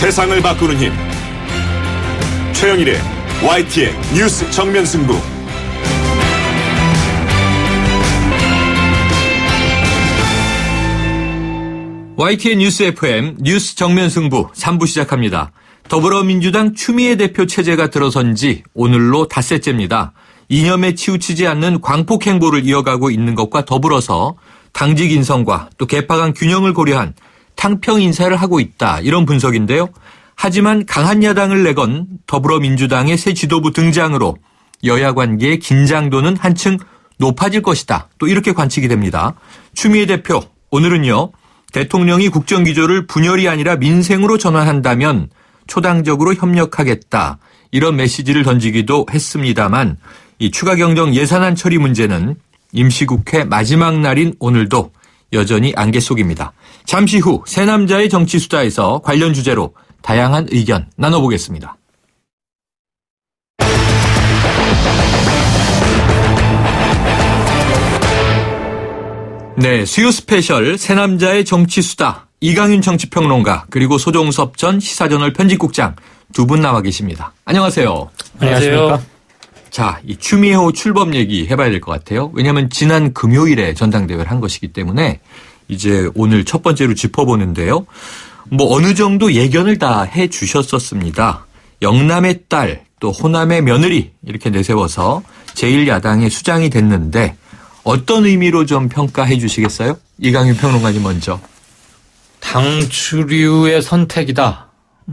세상을 바꾸는 힘. 최영일의 YTN 뉴스 정면 승부. YTN 뉴스 FM 뉴스 정면 승부 3부 시작합니다. 더불어민주당 추미애 대표 체제가 들어선 지 오늘로 닷새째입니다. 이념에 치우치지 않는 광폭 행보를 이어가고 있는 것과 더불어서 당직 인선과 또 개파 간 균형을 고려한 탕평 인사를 하고 있다. 이런 분석인데요. 하지만 강한 야당을 내건 더불어민주당의 새 지도부 등장으로 여야 관계의 긴장도는 한층 높아질 것이다. 또 이렇게 관측이 됩니다. 추미애 대표 오늘은요. 대통령이 국정기조를 분열이 아니라 민생으로 전환한다면 초당적으로 협력하겠다. 이런 메시지를 던지기도 했습니다만 이 추가 경정 예산안 처리 문제는 임시국회 마지막 날인 오늘도 여전히 안개 속입니다. 잠시 후 새 남자의 정치수다에서 관련 주제로 다양한 의견 나눠보겠습니다. 네, 수요 스페셜 새 남자의 정치수다. 이강윤 정치평론가 그리고 소종섭 전 시사저널 편집국장 두 분 나와 계십니다. 안녕하세요. 안녕하십니까. 자, 이 추미애 출범 얘기 해봐야 될 것 같아요. 왜냐하면 지난 금요일에 전당대회를 한 것이기 때문에 이제 오늘 첫 번째로 짚어보는데요. 뭐 어느 정도 예견을 다 해 주셨었습니다. 영남의 딸 또 호남의 며느리 이렇게 내세워서 제1야당의 수장이 됐는데 어떤 의미로 좀 평가해 주시겠어요? 이강윤 평론가님 먼저. 당 주류의 선택이다.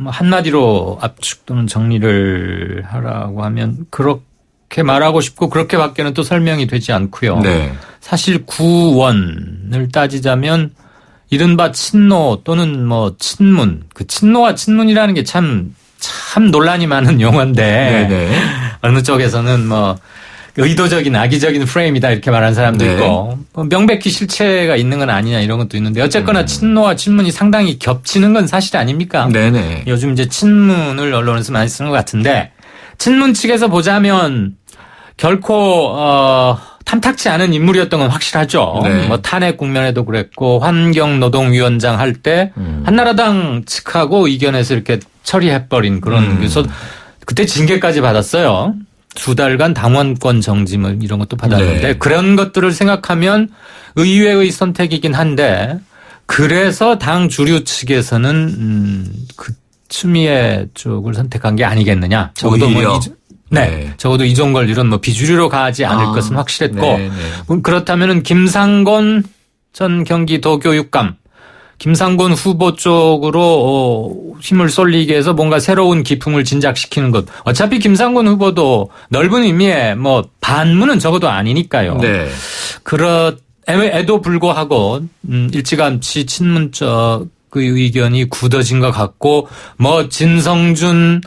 한마디로 압축 또는 정리를 하라고 하면 그렇게 말하고 싶고 그렇게밖에는 또 설명이 되지 않고요. 네. 사실 구원을 따지자면 이른바 친노 또는 뭐 친문, 그 친노와 친문이라는 게 참 논란이 많은 용어인데 네네. 어느 쪽에서는 뭐 의도적인 악의적인 프레임이다 이렇게 말하는 사람도 네. 있고 명백히 실체가 있는 건 아니냐 이런 것도 있는데 어쨌거나 친노와 친문이 상당히 겹치는 건 사실 아닙니까? 네네. 요즘 이제 친문을 언론에서 많이 쓰는 것 같은데 친문 측에서 보자면 결코 탐탁치 않은 인물이었던 건 확실하죠. 네. 뭐 탄핵 국면에도 그랬고 환경노동위원장 할 때 한나라당 측하고 이견해서 이렇게 처리해버린 그런 그래서 그때 징계까지 받았어요. 2달간 당원권 정지 뭐 이런 것도 받았는데 네. 그런 것들을 생각하면 의외의 선택이긴 한데 그래서 당 주류 측에서는 그 추미애 쪽을 선택한 게 아니겠느냐. 적어도 뭐 네. 적어도 이종걸 이런 뭐 비주류로 가지 않을 것은 확실했고 네. 그렇다면은 김상곤 전 경기도교육감 김상곤 후보 쪽으로 힘을 쏠리게 해서 뭔가 새로운 기풍을 진작시키는 것. 어차피 김상곤 후보도 넓은 의미의 뭐 반문은 적어도 아니니까요. 네. 에도 불구하고 일찌감치 친문적 그 의견이 굳어진 것 같고 뭐 진성준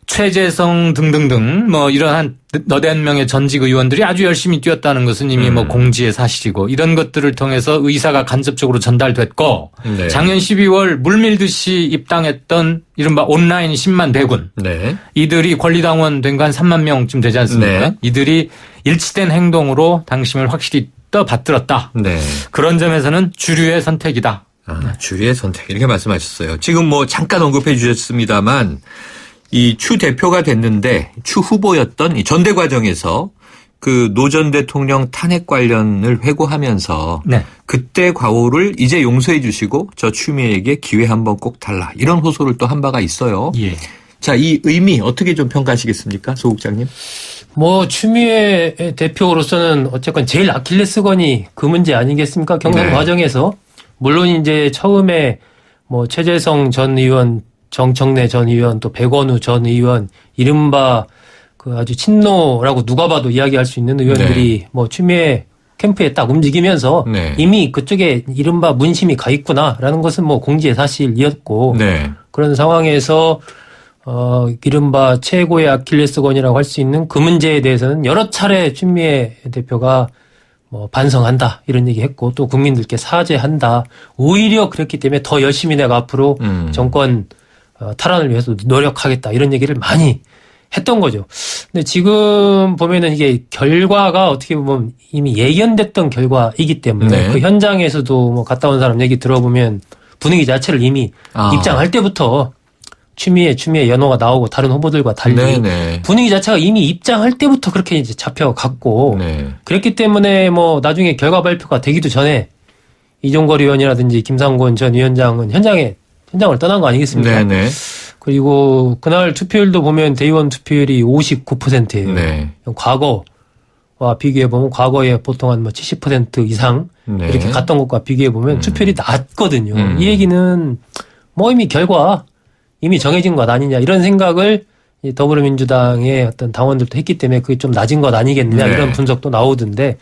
최재성 등등등 뭐 이러한 너댓 명의 전직 의원들이 아주 열심히 뛰었다는 것은 이미 뭐 공지의 사실이고 이런 것들을 통해서 의사가 간접적으로 전달됐고 네. 작년 12월 물밀듯이 입당했던 이른바 온라인 10만 대군 네. 이들이 권리당원 된 거 한 3만 명쯤 되지 않습니까? 네. 이들이 일치된 행동으로 당심을 확실히 떠받들었다. 네. 그런 점에서는 주류의 선택이다. 주류의 선택 이렇게 말씀하셨어요. 지금 뭐 잠깐 언급해 주셨습니다만 이 추 대표가 됐는데 추 후보였던 이 전대 과정에서 그 노 전 대통령 탄핵 관련을 회고하면서 네. 그때 과오를 이제 용서해 주시고 저 추미애에게 기회 한번 꼭 달라 이런 호소를 또 한 바가 있어요. 예. 자, 이 의미 어떻게 좀 평가하시겠습니까? 소 국장님. 뭐 추미애 대표로서는 어쨌건 제일 아킬레스건이 그 문제 아니겠습니까? 경선 네. 과정에서 물론 이제 처음에 뭐 최재성 전 의원 정청래 전 의원 또 백원우 전 의원 이른바 그 아주 친노라고 누가 봐도 이야기할 수 있는 의원들이 네. 뭐 추미애 캠프에 딱 움직이면서 네. 이미 그쪽에 이른바 문심이 가 있구나라는 것은 뭐 공지의 사실이었고 네. 그런 상황에서 이른바 최고의 아킬레스건이라고 할 수 있는 그 문제에 대해서는 여러 차례 추미애 대표가 뭐 반성한다 이런 얘기했고 또 국민들께 사죄한다. 오히려 그랬기 때문에 더 열심히 내가 앞으로 정권 탈환을 위해서 노력하겠다 이런 얘기를 많이 했던 거죠. 근데 지금 보면은 이게 결과가 어떻게 보면 이미 예견됐던 결과이기 때문에 네. 그 현장에서도 뭐 갔다 온 사람 얘기 들어보면 분위기 자체를 이미 입장할 때부터 추미애 연호가 나오고 다른 후보들과 달리 네네. 분위기 자체가 이미 입장할 때부터 그렇게 이제 잡혀갔고 네. 그랬기 때문에 뭐 나중에 결과 발표가 되기도 전에 이종걸 의원이라든지 김상곤 전 위원장은 현장을 떠난 거 아니겠습니까? 네네. 그리고 그날 투표율도 보면 대의원 투표율이 59%예요. 네. 과거와 비교해 보면 과거에 보통 한 뭐 70% 이상 네. 이렇게 갔던 것과 비교해 보면 투표율이 낮거든요. 이 얘기는 뭐 이미 결과 이미 정해진 것 아니냐 이런 생각을 더불어민주당의 어떤 당원들도 했기 때문에 그게 좀 낮은 것 아니겠느냐 네. 이런 분석도 나오던데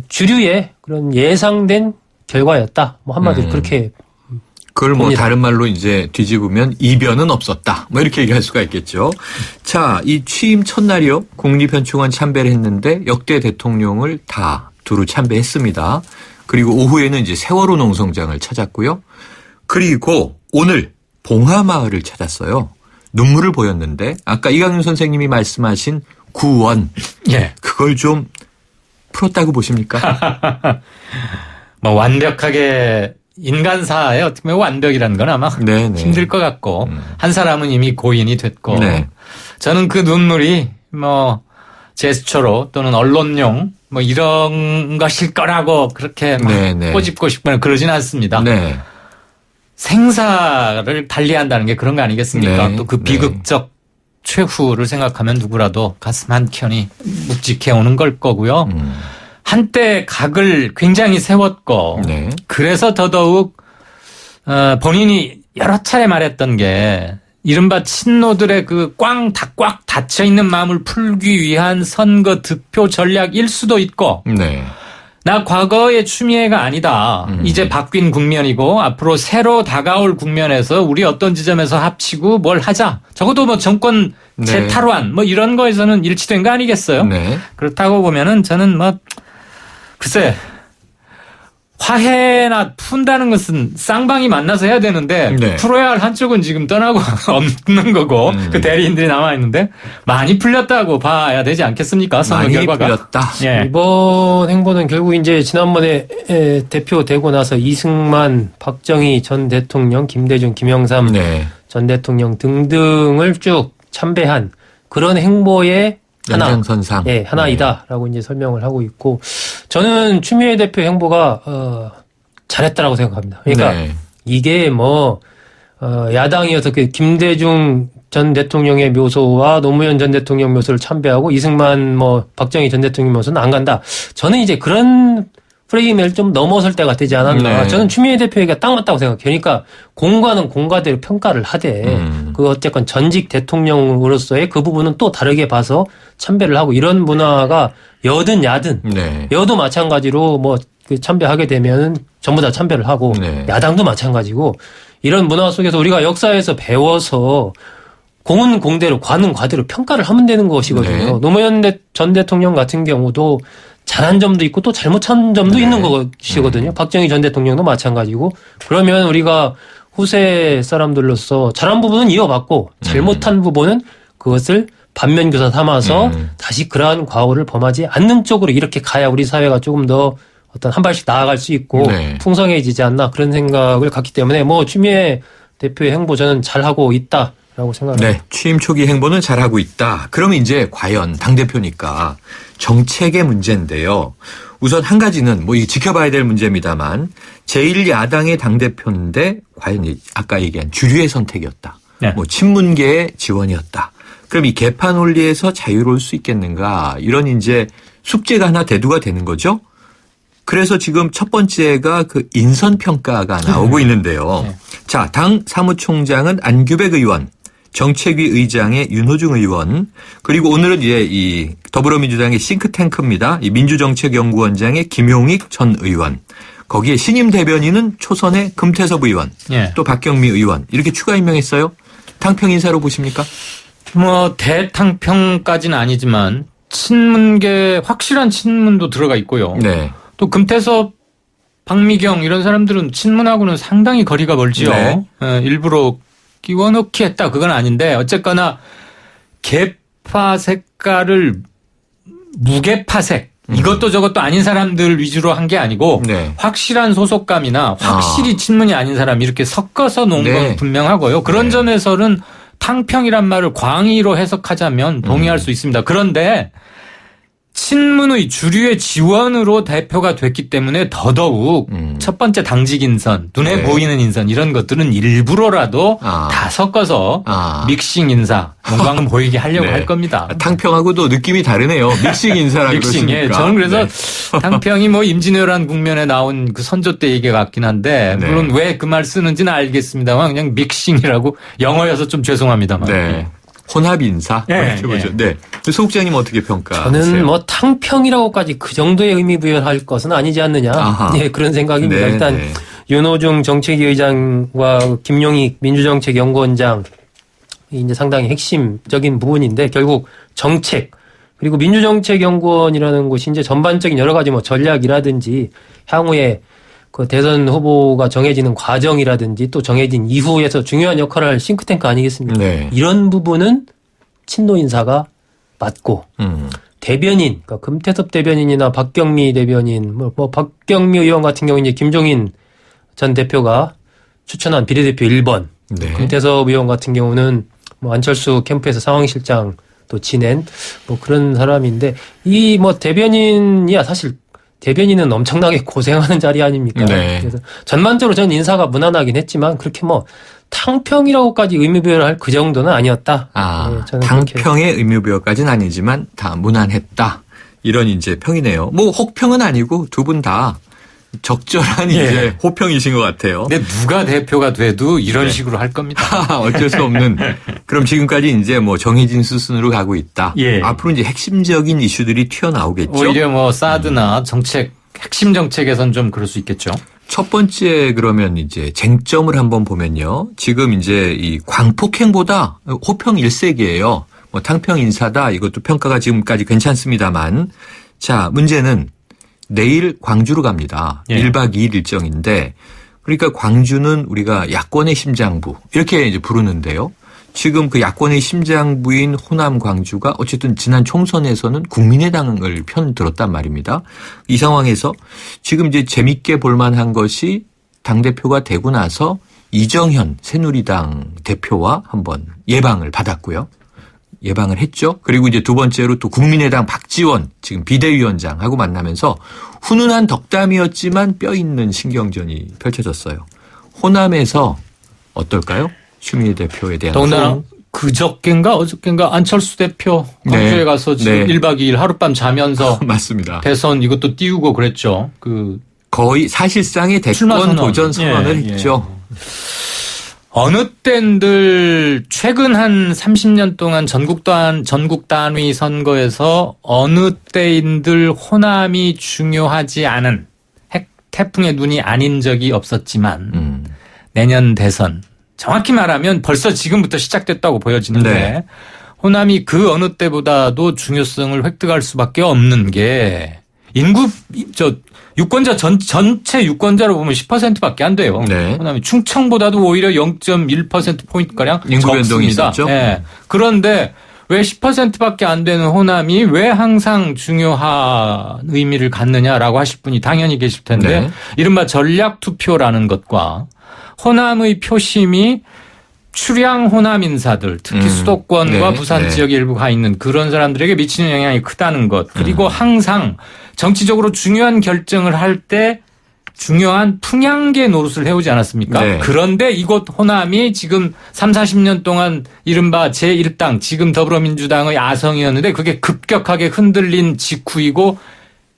주류의 그런 예상된 결과였다. 뭐 한마디로 그렇게 그걸 뭐 봅니다. 다른 말로 이제 뒤집으면 이변은 없었다. 뭐 이렇게 얘기할 수가 있겠죠. 자, 이 취임 첫날이요. 국립현충원 참배를 했는데 역대 대통령을 다 두루 참배했습니다. 그리고 오후에는 이제 세월호 농성장을 찾았고요. 그리고 오늘 봉하마을을 찾았어요. 눈물을 보였는데 아까 이강윤 선생님이 말씀하신 구원. 예. 그걸 좀 풀었다고 보십니까? 뭐 완벽하게 인간사에 어떻게 보면 완벽이라는 건 아마 네네. 힘들 것 같고 한 사람은 이미 고인이 됐고 네. 저는 그 눈물이 뭐 제스처로 또는 언론용 뭐 이런 것일 거라고 그렇게 막 네네. 꼬집고 싶거나 그러진 않습니다. 네. 생사를 달리한다는 게 그런 거 아니겠습니까? 네. 또 그 네. 비극적 최후를 생각하면 누구라도 가슴 한켠이 묵직해 오는 걸 거고요. 한때 각을 굉장히 세웠고 네. 그래서 더더욱 본인이 여러 차례 말했던 게 이른바 친노들의 그 꽉 닫혀 있는 마음을 풀기 위한 선거 득표 전략일 수도 있고 네. 나 과거의 추미애가 아니다. 이제 바뀐 국면이고 앞으로 새로 다가올 국면에서 우리 어떤 지점에서 합치고 뭘 하자. 적어도 뭐 정권 네. 재탈환 뭐 이런 거에서는 일치된 거 아니겠어요? 네. 그렇다고 보면은 저는 뭐 글쎄 화해나 푼다는 것은 쌍방이 만나서 해야 되는데 네. 풀어야 할 한쪽은 지금 떠나고 없는 거고 그 대리인들이 남아 있는데 많이 풀렸다고 봐야 되지 않겠습니까? 선거 많이 결과가. 풀렸다. 예. 이번 행보는 결국 이제 지난번에 대표되고 나서 이승만, 박정희 전 대통령, 김대중, 김영삼 네. 전 대통령 등등을 쭉 참배한 그런 행보의 연장선상. 하나이다라고 이제 설명을 하고 있고 저는 추미애 대표 행보가 잘했다라고 생각합니다. 그러니까 네. 이게 뭐 야당이 어떻게 김대중 전 대통령의 묘소와 노무현 전 대통령 묘소를 참배하고 이승만 뭐 박정희 전 대통령 묘소는 안 간다. 저는 이제 그런 프레임을 좀 넘어설 때가 되지 않았나. 네. 저는 추미애 대표에게 딱 맞다고 생각해요. 그러니까 공과는 공과대로 평가를 하되 그 어쨌건 전직 대통령으로서의 그 부분은 또 다르게 봐서 참배를 하고 이런 문화가 여든 야든 네. 여도 마찬가지로 뭐 그 참배하게 되면 전부 다 참배를 하고 네. 야당도 마찬가지고 이런 문화 속에서 우리가 역사에서 배워서 공은 공대로 과는 과대로 평가를 하면 되는 것이거든요. 네. 노무현 전 대통령 같은 경우도 잘한 점도 있고 또 잘못한 점도 네. 있는 것이거든요. 박정희 전 대통령도 마찬가지고 그러면 우리가 후세 사람들로서 잘한 부분은 이어받고 잘못한 부분은 그것을 반면교사 삼아서 다시 그러한 과오를 범하지 않는 쪽으로 이렇게 가야 우리 사회가 조금 더 어떤 한 발씩 나아갈 수 있고 네. 풍성해지지 않나 그런 생각을 갖기 때문에 뭐 추미애 대표의 행보 저는 잘하고 있다라고 생각합니다. 네. 취임 초기 행보는 잘하고 있다. 그러면 이제 과연 당대표니까 정책의 문제인데요. 우선 한 가지는 뭐 지켜봐야 될 문제입니다만 제1야당의 당대표인데 과연 아까 얘기한 주류의 선택이었다. 네. 뭐 친문계의 지원이었다. 그럼 이 개판 논리에서 자유로울 수 있겠는가. 이런 이제 숙제가 하나 대두가 되는 거죠. 그래서 지금 첫 번째가 그 인선평가가 나오고 있는데요. 네. 자, 당 사무총장은 안규백 의원, 정책위 의장의 윤호중 의원, 그리고 오늘은 이제 이 더불어민주당의 싱크탱크입니다. 이 민주정책연구원장의 김용익 전 의원, 거기에 신임 대변인은 초선의 금태섭 의원, 예. 또 박경미 의원 이렇게 추가 임명했어요. 당평 인사로 보십니까? 뭐 대탕평까지는 아니지만 친문계 확실한 친문도 들어가 있고요. 네. 또 금태섭, 박미경 이런 사람들은 친문하고는 상당히 거리가 멀지요. 네. 일부러 끼워넣기 했다 그건 아닌데 어쨌거나 개파 색깔을 무개파색 이것도 저것도 아닌 사람들 위주로 한 게 아니고 네. 확실한 소속감이나 확실히 친문이 아닌 사람 이렇게 섞어서 놓은 네. 건 분명하고요. 그런 네. 점에서는 탕평이란 말을 광의로 해석하자면 동의할 수 있습니다. 그런데 친문의 주류의 지원으로 대표가 됐기 때문에 더더욱 첫 번째 당직 인선, 눈에 네. 보이는 인선 이런 것들은 일부러라도 다 섞어서 믹싱 인사, 뭔가 보이게 하려고 네. 할 겁니다. 탕평하고도 느낌이 다르네요. 믹싱 인사라고 믹싱. 예. 그러시니까. 저는 그래서 네. 탕평이 뭐 임진왜란 국면에 나온 그 선조 때 얘기 같긴 한데 네. 물론 왜 그 말 쓰는지는 알겠습니다만 그냥 믹싱이라고 영어여서 좀 죄송합니다만. 네. 혼합 인사 예, 이렇게 보죠. 예. 네. 소국장님 어떻게 평가하세요? 저는 뭐 탕평이라고까지 그 정도의 의미 부여할 것은 아니지 않느냐. 아하. 예, 그런 생각입니다. 네, 일단 네. 윤호중 정책위 의장과 김용익 민주정책연구원장 이제 상당히 핵심적인 부분인데 결국 정책 그리고 민주정책연구원이라는 곳이 이제 전반적인 여러 가지 뭐 전략이라든지 향후에 그 대선 후보가 정해지는 과정이라든지 또 정해진 이후에서 중요한 역할을 할 싱크탱크 아니겠습니까? 네. 이런 부분은 친노 인사가 맞고 대변인, 그러니까 금태섭 대변인이나 박경미 대변인, 뭐 박경미 의원 같은 경우 이제 김종인 전 대표가 추천한 비례대표 1번, 네. 금태섭 의원 같은 경우는 뭐 안철수 캠프에서 상황실장 또 지낸 뭐 그런 사람인데 이 뭐 대변인이야 사실 대변인은 엄청나게 고생하는 자리 아닙니까? 네. 그래서 전반적으로 저는 인사가 무난하긴 했지만 그렇게 뭐 탕평이라고까지 의미부여를 할 그 정도는 아니었다. 네, 저는 그렇게. 탕평의 의미부여까지는 아니지만 다 무난했다. 이런 이제 평이네요. 뭐 혹평은 아니고 두 분 다 적절한 이제 호평이신 것 같아요. 근데 누가 대표가 돼도 이런 식으로 할 겁니다. 어쩔 수 없는. 그럼 지금까지 이제 뭐 정해진 수순으로 가고 있다. 예. 앞으로 이제 핵심적인 이슈들이 튀어나오겠죠. 오히려 뭐 사드나 정책 핵심 정책에선 좀 그럴 수 있겠죠. 첫 번째 그러면 이제 쟁점을 한번 보면요. 지금 이제 이 광폭행보다 호평 일색이에요. 뭐 탕평 인사다 이것도 평가가 지금까지 괜찮습니다만 자 문제는 내일 광주로 갑니다. 예. 1박 2일 일정인데 그러니까 광주는 우리가 야권의 심장부 이렇게 이제 부르는데요. 지금 그 야권의 심장부인 호남 광주가 어쨌든 지난 총선에서는 국민의당을 편들었단 말입니다. 이 상황에서 지금 이제 재밌게 볼만한 것이 당대표가 되고 나서 이정현 새누리당 대표와 한번 예방을 받았고요. 예방을 했죠. 그리고 이제 두 번째로 또 국민의당 박지원 지금 비대위원장하고 만나면서 훈훈한 덕담이었지만 뼈 있는 신경전이 펼쳐졌어요. 호남에서 어떨까요? 추미애 대표에 대한 더군다나 호응? 그저께인가 어저께인가 안철수 대표 광주에 네. 가서 지금 네. 1박 2일 하룻밤 자면서 맞습니다. 대선 이것도 띄우고 그랬죠. 그 거의 사실상의 출마 대권 선언. 도전 선언을 예, 했죠. 어느 때인들 최근 한 30년 동안 전국 단위 선거에서 어느 때인들 호남이 중요하지 않은 태풍의 눈이 아닌 적이 없었지만 내년 대선 정확히 말하면 벌써 지금부터 시작됐다고 보여지는데 네. 호남이 그 어느 때보다도 중요성을 획득할 수밖에 없는 게 인구 유권자 전체 유권자로 보면 10%밖에 안 돼요. 네. 호남이 충청보다도 오히려 0.1% 포인트 가량 인구 변동이 적습니다. 있었죠. 네. 그런데 왜 10%밖에 안 되는 호남이 왜 항상 중요한 의미를 갖느냐라고 하실 분이 당연히 계실 텐데 네. 이른바 전략 투표라는 것과 호남의 표심이 출향 호남 인사들 특히 수도권과 네. 부산 네. 지역에 일부 가 있는 그런 사람들에게 미치는 영향이 크다는 것. 그리고 항상 정치적으로 중요한 결정을 할 때 중요한 풍향계 노릇을 해오지 않았습니까? 네. 그런데 이곳 호남이 지금 30, 40년 동안 이른바 제1당 지금 더불어민주당의 아성이었는데 그게 급격하게 흔들린 직후이고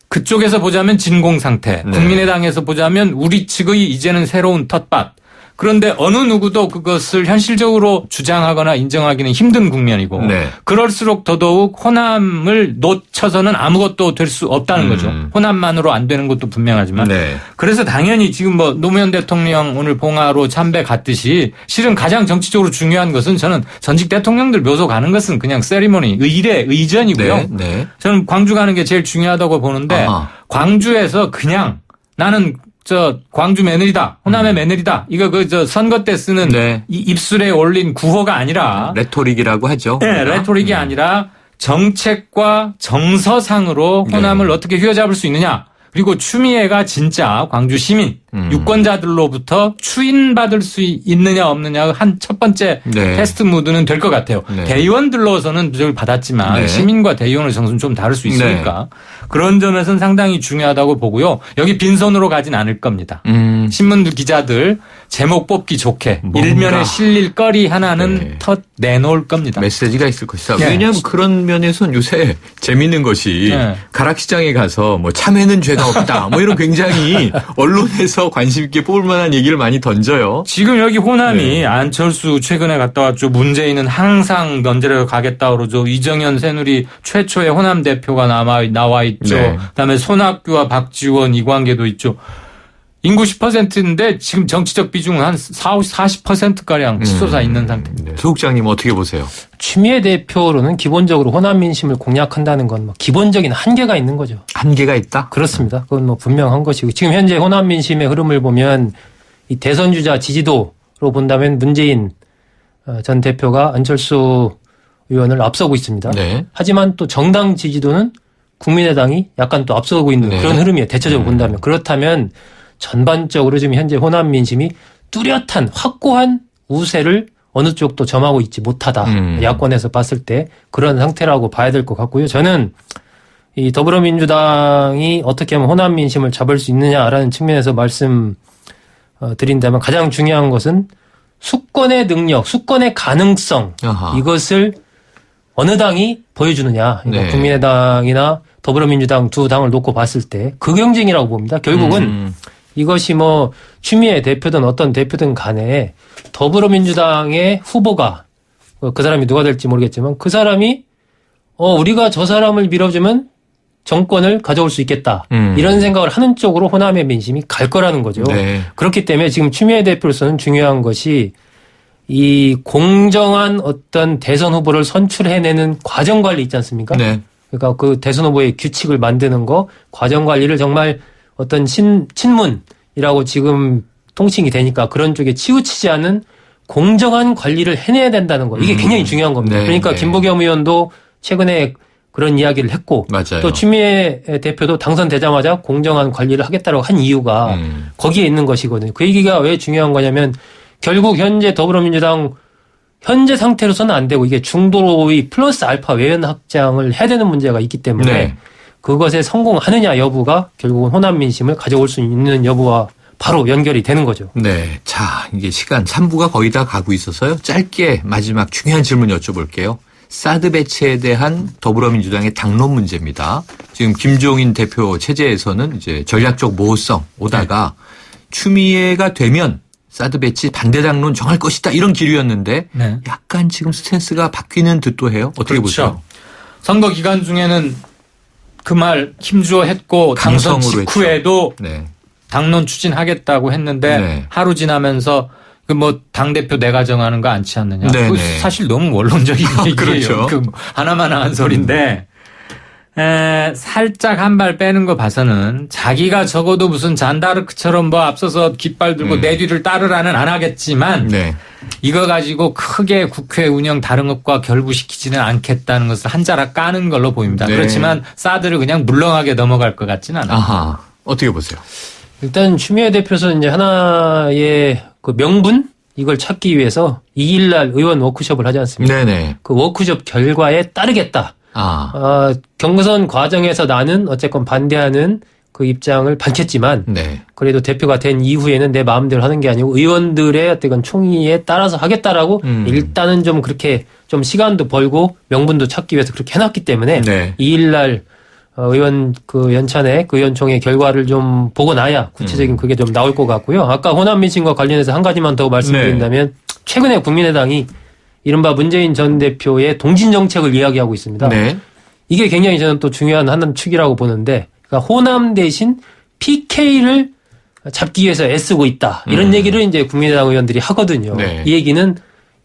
그쪽에서 보자면 진공 상태, 네. 국민의당에서 보자면 우리 측의 이제는 새로운 텃밭. 그런데 어느 누구도 그것을 현실적으로 주장하거나 인정하기는 힘든 국면이고 네. 그럴수록 더더욱 호남을 놓쳐서는 아무것도 될 수 없다는 거죠. 호남만으로 안 되는 것도 분명하지만 네. 그래서 당연히 지금 뭐 노무현 대통령 오늘 봉화로 참배 갔듯이 실은 가장 정치적으로 중요한 것은 저는 전직 대통령들 묘소 가는 것은 그냥 세리머니, 의례, 의전이고요. 네. 네. 저는 광주 가는 게 제일 중요하다고 보는데 아하. 광주에서 그냥 나는 광주 며느리다. 호남의 며느리다. 이거 선거 때 쓰는 네. 이 입술에 올린 구호가 아니라 레토릭이라고 하죠. 네, 레토릭이 아니라 정책과 정서상으로 호남을 어떻게 휘어잡을 수 있느냐. 그리고 추미애가 진짜 광주 시민, 유권자들로부터 추인받을 수 있느냐 없느냐 한 첫 번째 네. 테스트 무드는 될 것 같아요. 네. 대의원들로서는 그걸 받았지만 네. 시민과 대의원의 정서는 좀 다를 수 있으니까 그런 점에서는 상당히 중요하다고 보고요. 여기 빈손으로 가진 않을 겁니다. 신문 기자들 제목 뽑기 좋게 뭔가. 일면에 실릴 거리 하나는 네. 터 내놓을 겁니다. 메시지가 있을 것이다. 네. 왜냐하면 그런 면에서는 요새 재밌는 것이 네. 가락시장에 가서 뭐 참외는 죄가 없다. 뭐 이런 굉장히 언론에서 관심 있게 뽑을 만한 얘기를 많이 던져요. 지금 여기 호남이 네. 안철수 최근에 갔다 왔죠. 문재인은 항상 넌지르 가겠다 그러죠. 이정현 새누리 최초의 호남 대표가 나와 있죠. 네. 그다음에 손학규와 박지원 이광계도 있죠. 인구 10%인데 지금 정치적 비중은 한 40%가량 치솟아 있는 상태. 네. 소국장님 어떻게 보세요? 추미애 대표로는 기본적으로 호남 민심을 공략한다는 건 뭐 기본적인 한계가 있는 거죠. 한계가 있다? 그렇습니다. 그건 뭐 분명한 것이고 지금 현재 호남 민심의 흐름을 보면 이 대선 주자 지지도로 본다면 문재인 전 대표가 안철수 의원을 앞서고 있습니다. 네. 하지만 또 정당 지지도는 국민의당이 약간 또 앞서고 있는 네. 그런 흐름이에요. 대체적으로 본다면. 그렇다면 전반적으로 지금 현재 호남 민심이 뚜렷한 확고한 우세를 어느 쪽도 점하고 있지 못하다. 야권에서 봤을 때 그런 상태라고 봐야 될 것 같고요. 저는 이 더불어민주당이 어떻게 하면 호남 민심을 잡을 수 있느냐라는 측면에서 말씀 드린다면 가장 중요한 것은 수권의 능력, 수권의 가능성 아하. 이것을 어느 당이 보여주느냐. 그러니까 네. 국민의당이나 더불어민주당 두 당을 놓고 봤을 때 그 경쟁이라고 봅니다. 결국은 이것이 뭐 추미애 대표든 어떤 대표든 간에 더불어민주당의 후보가 그 사람이 누가 될지 모르겠지만 그 사람이 우리가 저 사람을 밀어주면 정권을 가져올 수 있겠다. 이런 생각을 하는 쪽으로 호남의 민심이 갈 거라는 거죠. 네. 그렇기 때문에 지금 추미애 대표로서는 중요한 것이 이 공정한 어떤 대선 후보를 선출해내는 과정 관리 있지 않습니까? 네. 그러니까 그 대선 후보의 규칙을 만드는 거, 과정 관리를 정말 어떤 친문이라고 지금 통칭이 되니까 그런 쪽에 치우치지 않은 공정한 관리를 해내야 된다는 거. 이게 굉장히 중요한 겁니다. 네, 그러니까 네. 김부겸 의원도 최근에 그런 이야기를 했고 맞아요. 또 추미애 대표도 당선되자마자 공정한 관리를 하겠다고 한 이유가 거기에 있는 것이거든요. 그 얘기가 왜 중요한 거냐면 결국 현재 더불어민주당 현재 상태로서는 안 되고 이게 중도의 플러스 알파 외연 확장을 해야 되는 문제가 있기 때문에 네. 그것에 성공하느냐 여부가 결국은 호남 민심을 가져올 수 있는 여부와 바로 연결이 되는 거죠. 네. 자, 이게 시간 3부가 거의 다 가고 있어서요. 짧게 마지막 중요한 질문 여쭤볼게요. 사드 배치에 대한 더불어민주당의 당론 문제입니다. 지금 김종인 대표 체제에서는 이제 전략적 모호성 오다가 추미애가 되면 사드 배치 반대 당론 정할 것이다 이런 기류였는데 네. 약간 지금 스탠스가 바뀌는 듯도 해요. 어떻게 보세요? 선거 기간 중에는 그 말 힘주어 했고 당선 강성으로 직후에도 네. 당론 추진하겠다고 했는데 네. 하루 지나면서 그 뭐 당대표 내가 정하는 거 않지 않느냐. 네, 그거 네. 사실 너무 원론적인 얘기예요. 그렇죠. 그 하나만 한 소리인데 살짝 한 발 빼는 거 봐서는 자기가 적어도 무슨 잔다르크처럼 뭐 앞서서 깃발 들고 내 뒤를 따르라는 안 하겠지만 네. 이거 가지고 크게 국회 운영 다른 것과 결부시키지는 않겠다는 것을 한 자락 까는 걸로 보입니다. 네. 그렇지만 사드를 그냥 물렁하게 넘어갈 것 같지는 않아요. 아하. 어떻게 보세요? 일단 추미애 대표는 이제 하나의 그 명분 이걸 찾기 위해서 2일날 의원 워크숍을 하지 않습니까? 네네. 그 워크숍 결과에 따르겠다. 경선 과정에서 나는 어쨌건 반대하는 그 입장을 밝혔지만 네. 그래도 대표가 된 이후에는 내 마음대로 하는 게 아니고 의원들의 어떤 총의에 따라서 하겠다라고 일단은 좀 그렇게 좀 시간도 벌고 명분도 찾기 위해서 그렇게 해놨기 때문에 네. 2일날 의원 그 연찬회 그 의원총회 결과를 좀 보고 나야 구체적인 그게 좀 나올 것 같고요. 아까 호남 민심과 관련해서 한 가지만 더 말씀드린다면 최근에 국민의당이 이른바 문재인 전 대표의 동진 정책을 이야기하고 있습니다. 네. 이게 굉장히 저는 또 중요한 한 축이라고 보는데 그러니까 호남 대신 PK를 잡기 위해서 애쓰고 있다. 이런 얘기를 이제 국민의당 의원들이 하거든요. 네. 이 얘기는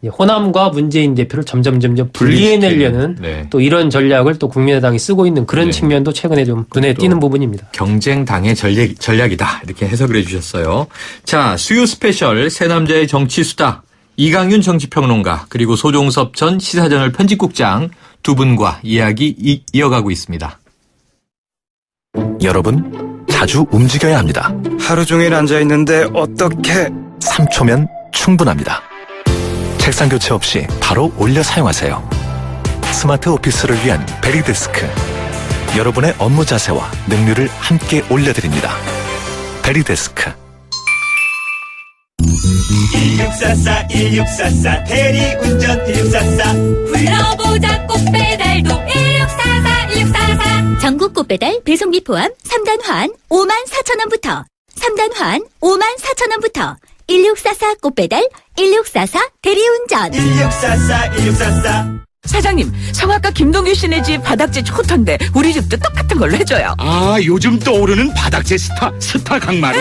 호남과 문재인 대표를 점점 분리해내려는 네. 또 이런 전략을 또 국민의당이 쓰고 있는 그런 네. 측면도 최근에 좀 눈에 띄는 부분입니다. 경쟁당의 전략이다. 이렇게 해석을 해 주셨어요. 자, 수요 스페셜 새 남자의 정치 수다. 이강윤 정치평론가 그리고 소종섭 전 시사저널 편집국장 두 분과 이야기 이어가고 있습니다. 여러분, 자주 움직여야 합니다. 하루 종일 앉아있는데 어떻게 3초면 충분합니다. 책상 교체 없이 바로 올려 사용하세요. 스마트 오피스를 위한 베리데스크. 여러분의 업무 자세와 능률을 함께 올려드립니다. 베리데스크. 1644 1644 대리운전 1644 불러보자 꽃배달도 1644 1644 전국 꽃배달 배송비 포함 3단 환 54,000원부터 3단 환 54,000원부터 1644 꽃배달 1644 대리운전 1644 1644 사장님, 성악가 김동규 씨네 집 바닥재 좋던데 우리 집도 똑같은 걸로 해줘요. 아, 요즘 떠오르는 바닥재 스타 강마루.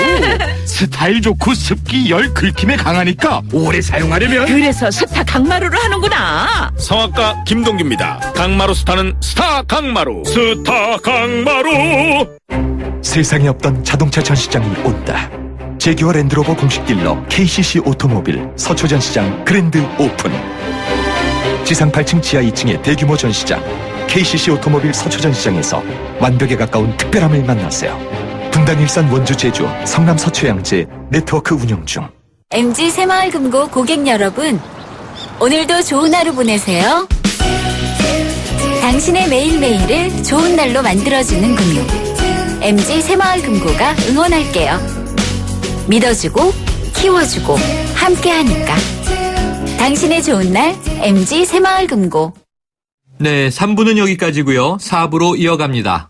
스타일 좋고 습기, 열, 긁힘에 강하니까 오래 사용하려면 그래서 스타 강마루를 하는구나. 성악가 김동규입니다. 강마루 스타는 스타 강마루. 스타 강마루. 세상에 없던 자동차 전시장이 온다. 제규어 랜드로버 공식 딜러 KCC 오토모빌 서초 전시장 그랜드 오픈. 지상 8층 지하 2층의 대규모 전시장 KCC 오토모빌 서초 전시장에서 완벽에 가까운 특별함을 만나세요. 분당, 일산, 원주, 제주, 성남, 서초, 양재 네트워크 운영 중. MG 새마을금고 고객 여러분, 오늘도 좋은 하루 보내세요. 당신의 매일매일을 좋은 날로 만들어주는 금융 MG 새마을금고가 응원할게요. 믿어주고 키워주고 함께하니까 당신의 좋은 날 MG 새마을금고. 네, 3부는 여기까지고요. 4부로 이어갑니다.